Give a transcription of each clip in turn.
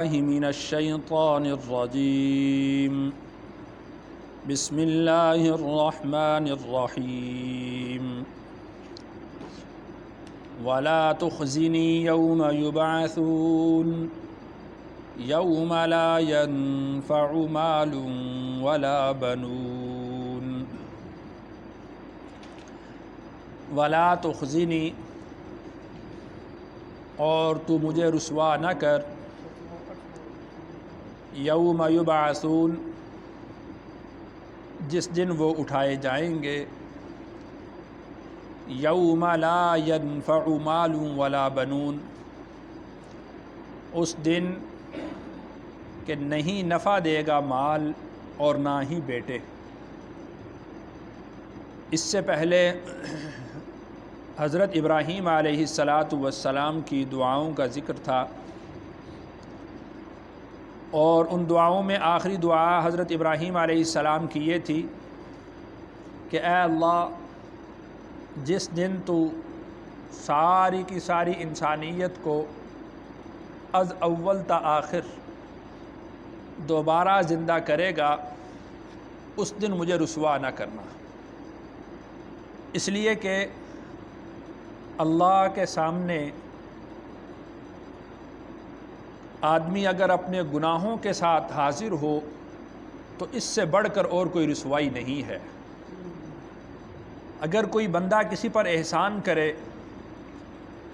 من الشيطان الرجيم بسم الله الرحمن الرحيم ولا تخزني يوم يبعثون يوم لا ينفع مال ولا بنون ولا تخزنی، اور تو مجھے رسوا نہ کر، یوم یبعثون، جس دن وہ اٹھائے جائیں گے، یوم لا ینفع مال ولا بنون، اس دن کہ نہیں نفع دے گا مال اور نہ ہی بیٹے۔ اس سے پہلے حضرت ابراہیم علیہ السلام کی دعاؤں کا ذکر تھا، اور ان دعاؤں میں آخری دعا حضرت ابراہیم علیہ السلام کی یہ تھی کہ اے اللہ، جس دن تو ساری کی ساری انسانیت کو از اول تا آخر دوبارہ زندہ کرے گا، اس دن مجھے رسوا نہ کرنا، اس لیے کہ اللہ کے سامنے آدمی اگر اپنے گناہوں کے ساتھ حاضر ہو تو اس سے بڑھ کر اور کوئی رسوائی نہیں ہے۔ اگر کوئی بندہ کسی پر احسان کرے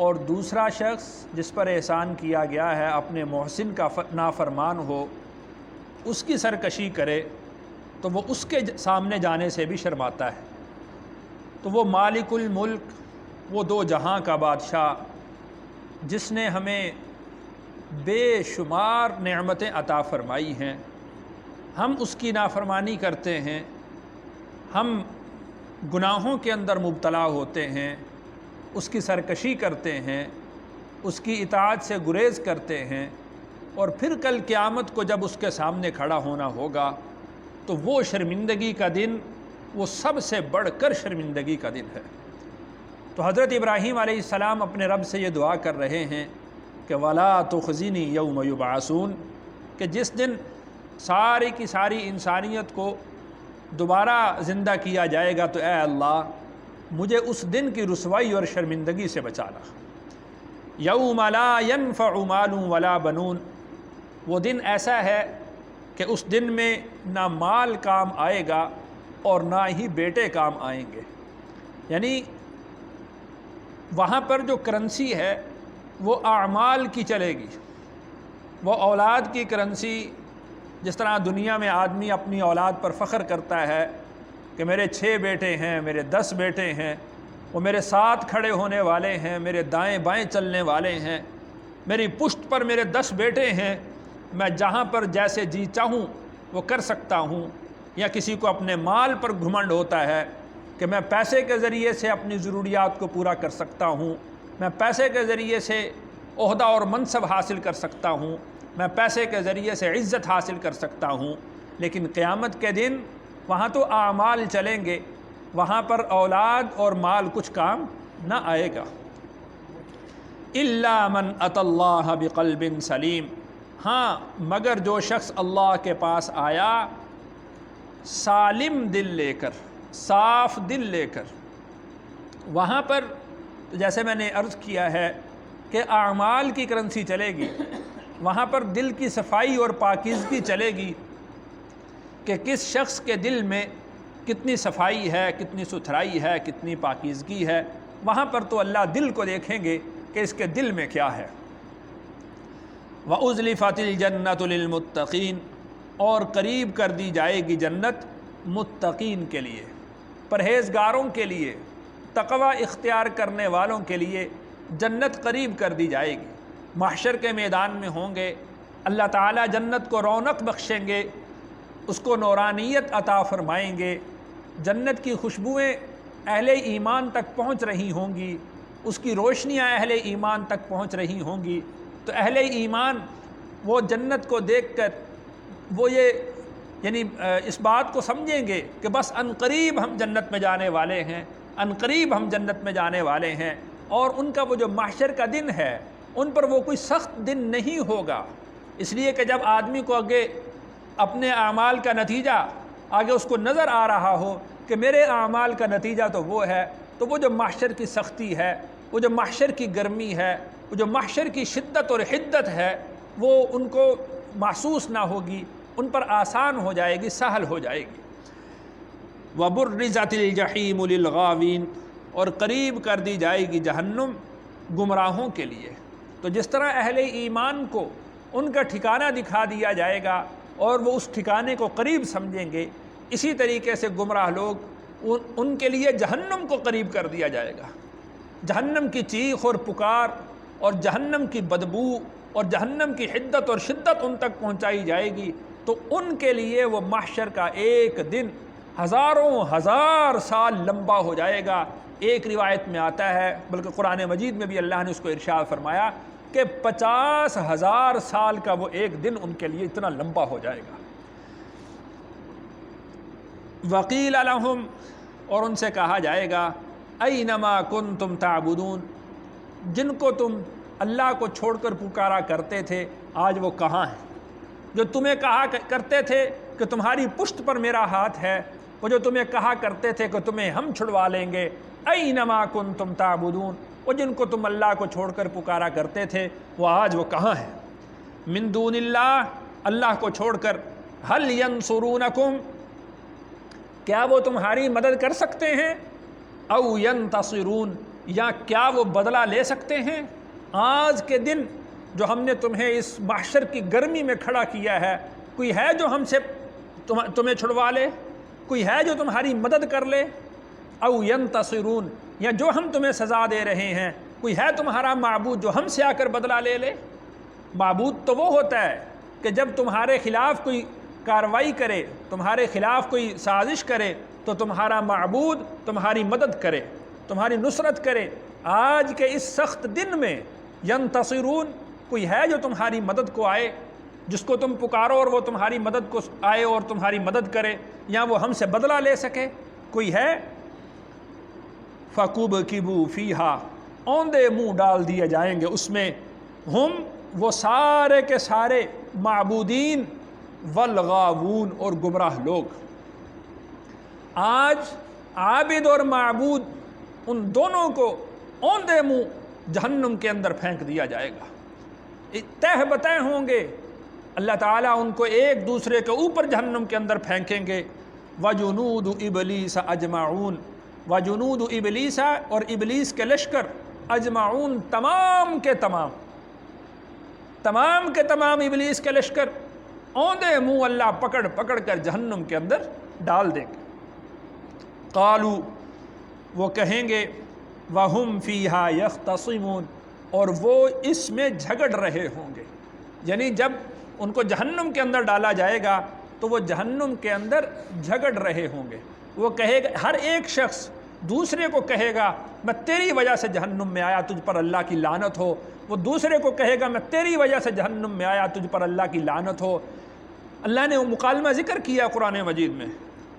اور دوسرا شخص جس پر احسان کیا گیا ہے اپنے محسن کا نافرمان ہو، اس کی سرکشی کرے، تو وہ اس کے سامنے جانے سے بھی شرماتا ہے۔ تو وہ مالک الملک، وہ دو جہاں کا بادشاہ، جس نے ہمیں بے شمار نعمتیں عطا فرمائی ہیں، ہم اس کی نافرمانی کرتے ہیں، ہم گناہوں کے اندر مبتلا ہوتے ہیں، اس کی سرکشی کرتے ہیں، اس کی اطاعت سے گریز کرتے ہیں، اور پھر کل قیامت کو جب اس کے سامنے کھڑا ہونا ہوگا تو وہ شرمندگی کا دن، وہ سب سے بڑھ کر شرمندگی کا دن ہے۔ تو حضرت ابراہیم علیہ السلام اپنے رب سے یہ دعا کر رہے ہیں کہ وَلَا تُخْزِنِي يَوْمَ يُبْعَثُونَ، کہ جس دن ساری کی ساری انسانیت کو دوبارہ زندہ کیا جائے گا تو اے اللہ، مجھے اس دن کی رسوائی اور شرمندگی سے بچانا۔ یوم لا ينفع مال ولا بنون، وہ دن ایسا ہے کہ اس دن میں نہ مال کام آئے گا اور نہ ہی بیٹے کام آئیں گے۔ یعنی وہاں پر جو کرنسی ہے وہ اعمال کی چلے گی، وہ اولاد کی کرنسی، جس طرح دنیا میں آدمی اپنی اولاد پر فخر کرتا ہے کہ میرے 6 بیٹے ہیں، میرے 10 بیٹے ہیں، وہ میرے ساتھ کھڑے ہونے والے ہیں، میرے دائیں بائیں چلنے والے ہیں، میری پشت پر میرے 10 بیٹے ہیں، میں جہاں پر جیسے جی چاہوں وہ کر سکتا ہوں۔ یا کسی کو اپنے مال پر گھمنڈ ہوتا ہے کہ میں پیسے کے ذریعے سے اپنی ضروریات کو پورا کر سکتا ہوں، میں پیسے کے ذریعے سے عہدہ اور منصب حاصل کر سکتا ہوں، میں پیسے کے ذریعے سے عزت حاصل کر سکتا ہوں۔ لیکن قیامت کے دن وہاں تو اعمال چلیں گے، وہاں پر اولاد اور مال کچھ کام نہ آئے گا۔ الا من اتى اللہ بقلب سلیم، ہاں مگر جو شخص اللہ کے پاس آیا سالم دل لے کر، صاف دل لے کر۔ وہاں پر جیسے میں نے عرض کیا ہے کہ اعمال کی کرنسی چلے گی، وہاں پر دل کی صفائی اور پاکیزگی چلے گی کہ کس شخص کے دل میں کتنی صفائی ہے، کتنی ستھرائی ہے، کتنی پاکیزگی ہے۔ وہاں پر تو اللہ دل کو دیکھیں گے کہ اس کے دل میں کیا ہے۔ وَأُزْلِفَتِ الْجَنَّةُ لِلْمُتَّقِينَ، اور قریب کر دی جائے گی جنت متقین کے لیے، پرہیزگاروں کے لیے، تقوی اختیار کرنے والوں کے لیے جنت قریب کر دی جائے گی۔ محشر کے میدان میں ہوں گے، اللہ تعالیٰ جنت کو رونق بخشیں گے، اس کو نورانیت عطا فرمائیں گے، جنت کی خوشبوئیں اہل ایمان تک پہنچ رہی ہوں گی، اس کی روشنیاں اہل ایمان تک پہنچ رہی ہوں گی۔ تو اہل ایمان وہ جنت کو دیکھ کر وہ یعنی اس بات کو سمجھیں گے کہ بس عنقریب ہم جنت میں جانے والے ہیں، عنقریب ہم جنت میں جانے والے ہیں، اور ان کا وہ جو محشر کا دن ہے ان پر وہ کوئی سخت دن نہیں ہوگا، اس لیے کہ جب آدمی کو آگے اپنے اعمال کا نتیجہ آگے اس کو نظر آ رہا ہو کہ میرے اعمال کا نتیجہ تو وہ ہے، تو وہ جو محشر کی سختی ہے، وہ جو محشر کی گرمی ہے، وہ جو محشر کی شدت اور حدت ہے، وہ ان کو محسوس نہ ہوگی، ان پر آسان ہو جائے گی، سہل ہو جائے گی۔ وَبُرِّزَتِ الْجَحِيمُ لِلْغَاوِينَ، اور قریب کر دی جائے گی جہنم گمراہوں کے لیے۔ تو جس طرح اہل ایمان کو ان کا ٹھکانہ دکھا دیا جائے گا اور وہ اس ٹھکانے کو قریب سمجھیں گے، اسی طریقے سے گمراہ لوگ ان کے لیے جہنم کو قریب کر دیا جائے گا۔ جہنم کی چیخ اور پکار اور جہنم کی بدبو اور جہنم کی حدت اور شدت ان تک پہنچائی جائے گی، تو ان کے لیے وہ محشر کا ایک دن ہزاروں ہزار سال لمبا ہو جائے گا۔ ایک روایت میں آتا ہے، بلکہ قرآن مجید میں بھی اللہ نے اس کو ارشاد فرمایا کہ 50,000 سال کا وہ ایک دن ان کے لیے اتنا لمبا ہو جائے گا۔ وقیل لہم، اور ان سے کہا جائے گا، اینما کنتم تعبدون، جن کو تم اللہ کو چھوڑ کر پکارا کرتے تھے آج وہ کہاں ہیں؟ جو تمہیں کہا کرتے تھے کہ تمہاری پشت پر میرا ہاتھ ہے، وہ جو تمہیں کہا کرتے تھے کہ تمہیں ہم چھڑوا لیں گے، اینما کنتم تعبدون، وہ جن کو تم اللہ کو چھوڑ کر پکارا کرتے تھے وہ آج وہ کہاں ہیں؟ من دون اللہ، اللہ کو چھوڑ کر، هل ینصرونکم، کیا وہ تمہاری مدد کر سکتے ہیں؟ او ینتصرون، یا کیا وہ بدلہ لے سکتے ہیں؟ آج کے دن جو ہم نے تمہیں اس محشر کی گرمی میں کھڑا کیا ہے، کوئی ہے جو ہم سے تمہیں چھڑوا لے؟ کوئی ہے جو تمہاری مدد کر لے؟ او ینتصرون، یا جو ہم تمہیں سزا دے رہے ہیں، کوئی ہے تمہارا معبود جو ہم سے آ کر بدلہ لے لے؟ معبود تو وہ ہوتا ہے کہ جب تمہارے خلاف کوئی کارروائی کرے، تمہارے خلاف کوئی سازش کرے، تو تمہارا معبود تمہاری مدد کرے، تمہاری نصرت کرے۔ آج کے اس سخت دن میں ینتصرون، کوئی ہے جو تمہاری مدد کو آئے، جس کو تم پکارو اور وہ تمہاری مدد کو آئے اور تمہاری مدد کرے، یا وہ ہم سے بدلہ لے سکے؟ کوئی ہے؟ فَكُبْكِبُوا فِيهَا، اوندے منہ ڈال دیے جائیں گے اس میں، ہم وہ سارے کے سارے معبودین، والغاوون اور گمراہ لوگ۔ آج عابد اور معبود ان دونوں کو اوندے منہ جہنم کے اندر پھینک دیا جائے گا، تہ بتہ ہوں گے۔ اللہ تعالیٰ ان کو ایک دوسرے کے اوپر جہنم کے اندر پھینکیں گے۔ وجنود ابلیس اجمعون، وجنود ابلیس، اور ابلیس کے لشکر، اجمعون، تمام کے تمام ابلیس کے لشکر اوندے منہ اللہ پکڑ پکڑ کر جہنم کے اندر ڈال دیں گے۔ قالوا، وہ کہیں گے، وَهُمْ فِيهَا يَخْتَصِمُونَ، اور وہ اس میں جھگڑ رہے ہوں گے۔ یعنی جب ان کو جہنم کے اندر ڈالا جائے گا تو وہ جہنم کے اندر جھگڑ رہے ہوں گے۔ وہ کہے گا، ہر ایک شخص دوسرے کو کہے گا میں تیری وجہ سے جہنم میں آیا، تجھ پر اللہ کی لعنت ہو۔ وہ دوسرے کو کہے گا میں تیری وجہ سے جہنم میں آیا، تجھ پر اللہ کی لعنت ہو۔ اللہ نے وہ مکالمہ ذکر کیا قرآن مجید میں۔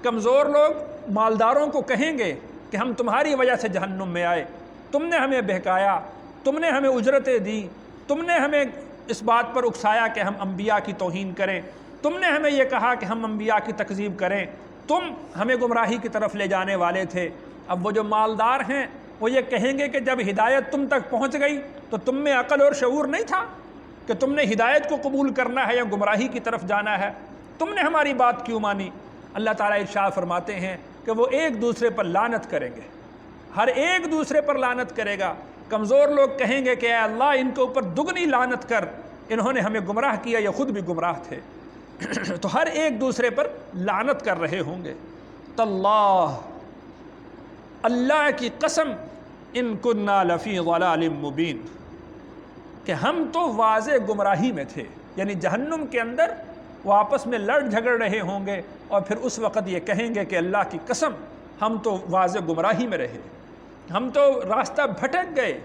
کمزور لوگ مالداروں کو کہیں گے کہ ہم تمہاری وجہ سے جہنم میں آئے، تم نے ہمیں بہکایا، تم نے ہمیں اجرتیں دی، تم نے ہمیں اس بات پر اکسایا کہ ہم انبیاء کی توہین کریں، تم نے ہمیں یہ کہا کہ ہم انبیاء کی تکذیب کریں، تم ہمیں گمراہی کی طرف لے جانے والے تھے۔ اب وہ جو مالدار ہیں وہ یہ کہیں گے کہ جب ہدایت تم تک پہنچ گئی تو تم میں عقل اور شعور نہیں تھا کہ تم نے ہدایت کو قبول کرنا ہے یا گمراہی کی طرف جانا ہے؟ تم نے ہماری بات کیوں مانی؟ اللہ تعالیٰ ارشاد فرماتے ہیں کہ وہ ایک دوسرے پر لعنت کریں گے، ہر ایک دوسرے پر لعنت کرے گا۔ کمزور لوگ کہیں گے کہ اے اللہ ان کے اوپر دگنی لعنت کر، انہوں نے ہمیں گمراہ کیا، یہ خود بھی گمراہ تھے۔ تو ہر ایک دوسرے پر لعنت کر رہے ہوں گے۔ تاللہ، اللہ کی قسم، ان کننا لفی ضلال مبین، کہ ہم تو واضح گمراہی میں تھے۔ یعنی جہنم کے اندر وہ آپس میں لڑ جھگڑ رہے ہوں گے اور پھر اس وقت یہ کہیں گے کہ اللہ کی قسم ہم تو واضح گمراہی میں رہے، ہم تو راستہ بھٹک گئے،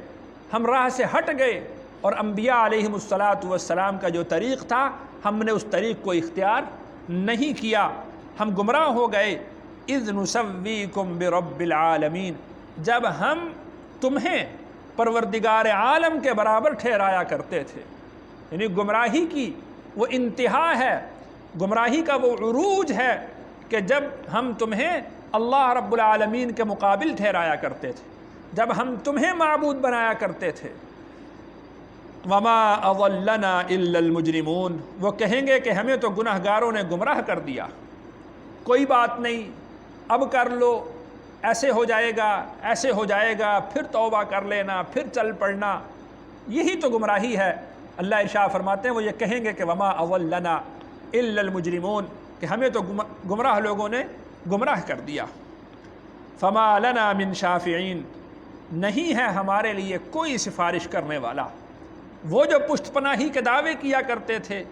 ہم راہ سے ہٹ گئے، اور انبیاء علیہم السلام کا جو طریق تھا ہم نے اس طریق کو اختیار نہیں کیا، ہم گمراہ ہو گئے۔ اذ نسویکم برب العالمین، جب ہم تمہیں پروردگار عالم کے برابر ٹھہرایا کرتے تھے۔ یعنی گمراہی کی وہ انتہا ہے، گمراہی کا وہ عروج ہے کہ جب ہم تمہیں اللہ رب العالمین کے مقابل ٹھہرایا کرتے تھے، جب ہم تمہیں معبود بنایا کرتے تھے۔ وما اضلنا الا المجرمون، وہ کہیں گے کہ ہمیں تو گنہگاروں نے گمراہ کر دیا، کوئی بات نہیں، اب کر لو، ایسے ہو جائے گا، ایسے ہو جائے گا، پھر توبہ کر لینا، پھر چل پڑنا، یہی تو گمراہی ہے۔ اللہ ارشاد فرماتے ہیں وہ یہ کہیں گے کہ وما اضلنا الا المجرمون، کہ ہمیں تو گمراہ لوگوں نے گمراہ کر دیا۔ فما لنا من شافعین، نہیں ہے ہمارے لیے کوئی سفارش کرنے والا۔ وہ جو پشت پناہی کے دعوے کیا کرتے تھے،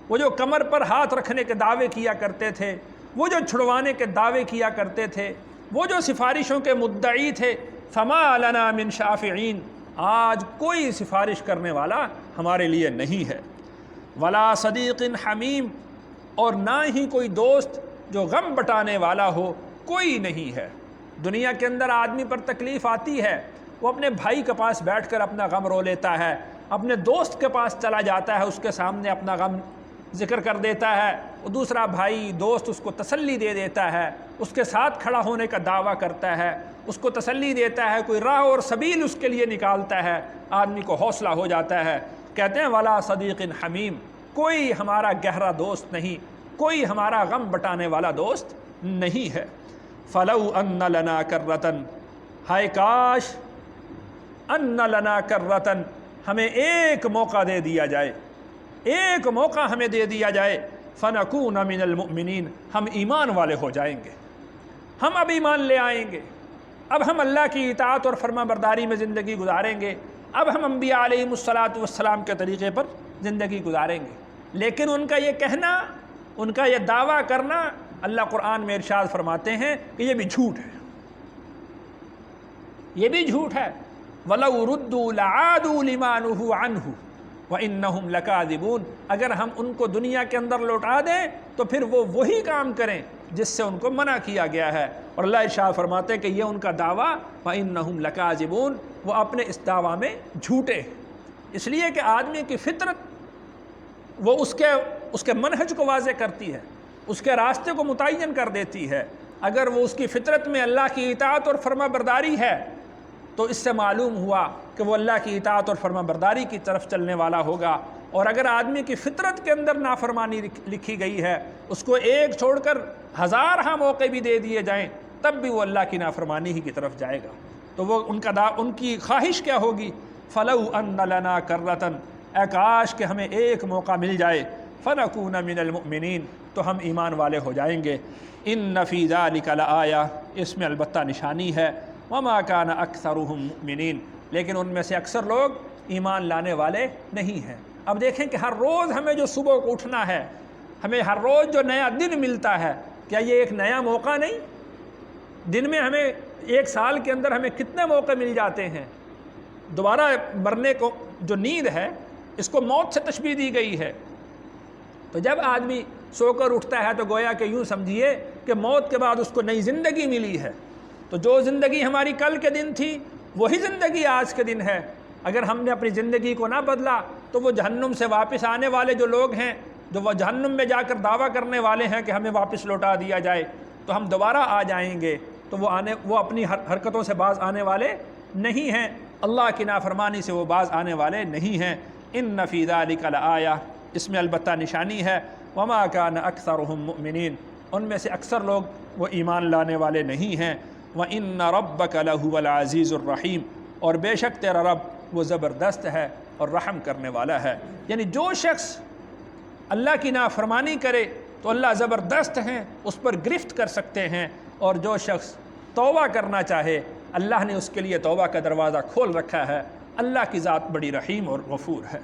وہ جو کمر پر ہاتھ رکھنے کے دعوے کیا کرتے تھے، وہ جو چھڑوانے کے دعوے کیا کرتے تھے، وہ جو سفارشوں کے مدعی تھے، فما لنا من شافعین، آج کوئی سفارش کرنے والا ہمارے لیے نہیں ہے۔ ولا صدیق حمیم، اور نہ ہی کوئی دوست جو غم بٹانے والا ہو، کوئی نہیں ہے۔ دنیا کے اندر آدمی پر تکلیف آتی ہے، وہ اپنے بھائی کے پاس بیٹھ کر اپنا غم رو لیتا ہے، اپنے دوست کے پاس چلا جاتا ہے، اس کے سامنے اپنا غم ذکر کر دیتا ہے، وہ دوسرا بھائی دوست اس کو تسلی دے دیتا ہے، اس کے ساتھ کھڑا ہونے کا دعویٰ کرتا ہے، اس کو تسلی دیتا ہے، کوئی راہ اور سبیل اس کے لیے نکالتا ہے، آدمی کو حوصلہ ہو جاتا ہے۔ کہتے ہیں ولا صدیق حمیم، کوئی ہمارا گہرا دوست نہیں، کوئی ہمارا غم بٹانے والا دوست نہیں ہے۔ فلو ان لنا کرۃ، ہائے کاش ان لنا کرۃ، ہمیں ایک موقع دے دیا جائے، ایک موقع ہمیں دے دیا جائے، فنکون من المؤمنین، ہم ایمان والے ہو جائیں گے، ہم اب ایمان لے آئیں گے، اب ہم اللہ کی اطاعت اور فرما برداری میں زندگی گزاریں گے، اب ہم انبیاء علیہم الصلاۃ والسلام کے طریقے پر زندگی گزاریں گے۔ لیکن ان کا یہ کہنا، ان کا یہ دعویٰ کرنا، اللہ قرآن میں ارشاد فرماتے ہیں کہ یہ بھی جھوٹ ہے، یہ بھی جھوٹ ہے۔ وَلَوْ رُدُّوا لَعَادُوا لِمَا نُهُوا عَنْهُ وَإِنَّهُمْ لَكَاذِبُونَ، اگر ہم ان کو دنیا کے اندر لوٹا دیں تو پھر وہ وہی کام کریں جس سے ان کو منع کیا گیا ہے۔ اور اللہ ارشاد فرماتے ہیں کہ یہ ان کا دعویٰ وَإِنَّهُمْ لَكَاذِبُونَ، وہ اپنے اس دعویٰ میں جھوٹے ہیں۔ اس لیے کہ آدمی کی فطرت وہ اس کے منہج کو واضح کرتی ہے، اس کے راستے کو متعین کر دیتی ہے۔ اگر وہ اس کی فطرت میں اللہ کی اطاعت اور فرما برداری ہے تو اس سے معلوم ہوا کہ وہ اللہ کی اطاعت اور فرما برداری کی طرف چلنے والا ہوگا۔ اور اگر آدمی کی فطرت کے اندر نافرمانی لکھی گئی ہے، اس کو ایک چھوڑ کر ہزارہ موقع بھی دے دیے جائیں تب بھی وہ اللہ کی نافرمانی ہی کی طرف جائے گا۔ تو وہ ان کی خواہش کیا ہوگی؟ فلو ان لنا کرۃ، اے کاش کہ ہمیں ایک موقع مل جائے، فنکون من المؤمنین، تو ہم ایمان والے ہو جائیں گے۔ ان فی ذلک لآیہ، اس میں البتہ نشانی ہے۔ وما کان اکثرهم مؤمنین، لیکن ان میں سے اکثر لوگ ایمان لانے والے نہیں ہیں۔ اب دیکھیں کہ ہر روز ہمیں جو صبح کو اٹھنا ہے، ہمیں ہر روز جو نیا دن ملتا ہے، کیا یہ ایک نیا موقع نہیں؟ دن میں ہمیں ایک سال کے اندر ہمیں کتنے موقع مل جاتے ہیں؟ دوبارہ مرنے کو جو نیند ہے، اس کو موت سے تشبیہ دی گئی ہے۔ تو جب آدمی سو کر اٹھتا ہے تو گویا کہ یوں سمجھیے کہ موت کے بعد اس کو نئی زندگی ملی ہے۔ تو جو زندگی ہماری کل کے دن تھی وہی زندگی آج کے دن ہے۔ اگر ہم نے اپنی زندگی کو نہ بدلا تو وہ جہنم سے واپس آنے والے جو لوگ ہیں، جو وہ جہنم میں جا کر دعویٰ کرنے والے ہیں کہ ہمیں واپس لوٹا دیا جائے، تو ہم دوبارہ آ جائیں گے، تو وہ اپنی حرکتوں سے باز آنے والے نہیں ہیں، اللہ کی نافرمانی سے وہ باز آنے والے نہیں ہیں۔ ان فی ذلک لآیہ، اس میں البتہ نشانی ہے۔ وما کان اکثرهم مؤمنین، ان میں سے اکثر لوگ وہ ایمان لانے والے نہیں ہیں۔ وَإِنَّ رَبَّكَ لَهُوَ الْعَزِيزُ الرَّحِيمُ، اور بے شک تیرا رب وہ زبردست ہے اور رحم کرنے والا ہے۔ یعنی جو شخص اللہ کی نافرمانی کرے تو اللہ زبردست ہیں، اس پر گرفت کر سکتے ہیں، اور جو شخص توبہ کرنا چاہے اللہ نے اس کے لیے توبہ کا دروازہ کھول رکھا ہے۔ اللہ کی ذات بڑی رحیم اور غفور ہے۔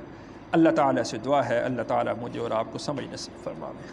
اللہ تعالیٰ سے دعا ہے اللہ تعالیٰ مجھے اور آپ کو سمجھ نصیب فرمائے۔